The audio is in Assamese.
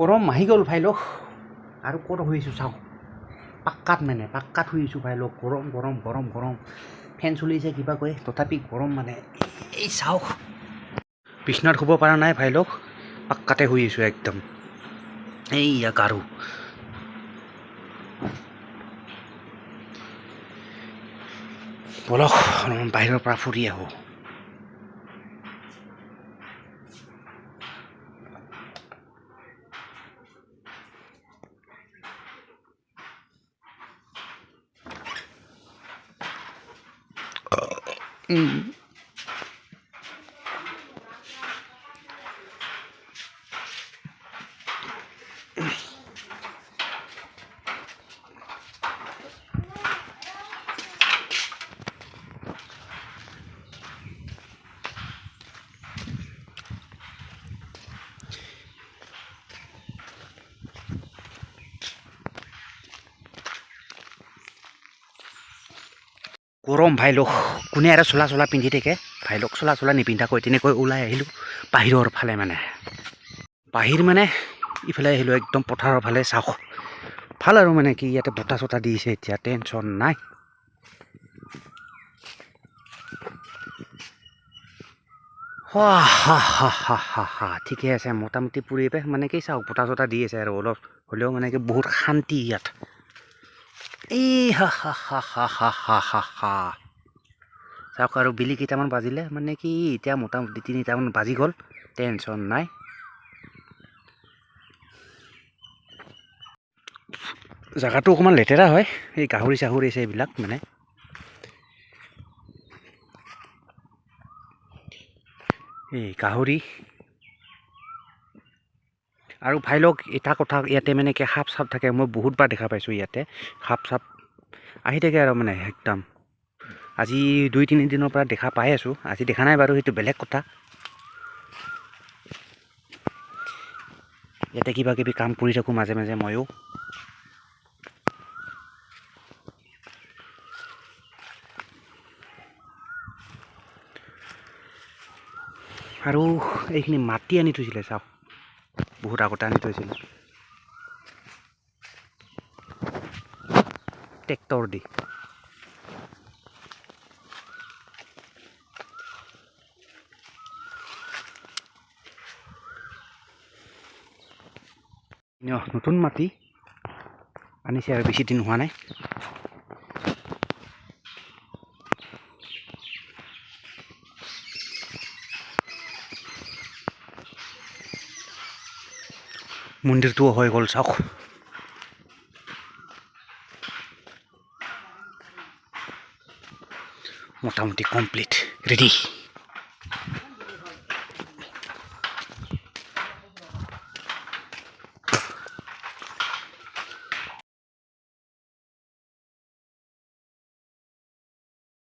গৰম আহি গ'ল ভাই লোক আৰু ক'ত শুইছোঁ চাওক পাক্কাত শুইছোঁ ভাই লোক গৰম ফেন চলিছে কিবা কয় তথাপি গৰম মানে এই চাওক বিছনাত শুব পৰা নাই ভাই লোক পাক্কাতে শুইছোঁ একদম এইয়া গাৰু বলক বাহিৰৰ পৰা ফুৰি আহোঁ গৰম ভাই লোক কোনে আৰু চোলা পিন্ধি থাকে ভাই লোক চোলা নিপিন্ধাকৈ তেনেকৈ ওলাই আহিলোঁ বাহিৰৰ ফালে মানে ইফালে আহিলোঁ একদম পথাৰৰ ফালে চাওক ভাল আৰু মানে কি ইয়াতে বতাহ চতাহ দিছে এতিয়া টেনশ্যন নাই ঠিকে আছে মোটামুটি পৰিৱেশ মানে কি চাওক বতাহ চতাহ দি আছে আৰু অলপ হ'লেও মানে কি বহুত শান্তি ইয়াত এই চাওক আৰু বেলি কেইটামান বাজিলে মানে কি এতিয়া মোটামুটি 3টামান বাজি গ'ল টেনশ্যন নাই জেগাটো অকণমান লেতেৰা হয় এই গাহৰি চাহৰি আছে এইবিলাক মানে এই গাহৰি আৰু ভাই লগ এটা কথা ইয়াতে মানে কি সাপ চাপ থাকে মই বহুতবাৰ দেখা পাইছোঁ ইয়াতে সাপ চাপ আহি থাকে আৰু মানে একদম আজি 2-3 দিনৰ পৰা দেখা পাই আছোঁ আজি দেখা নাই বাৰু সেইটো বেলেগ কথা ইয়াতে কিবা কিবি কাম কৰি থাকোঁ মাজে মাজে ময়ো আৰু এইখিনি মাটি আনি থৈছিলে চাওক বহুত আগতে আনি থৈছিলে ট্ৰেক্টৰ দি নতুন মাটি আনিছে আৰু বেছি দিন হোৱা নাই মন্দিৰটোও হৈ গ'ল চাওক মোটামুটি কমপ্লিট ৰেডি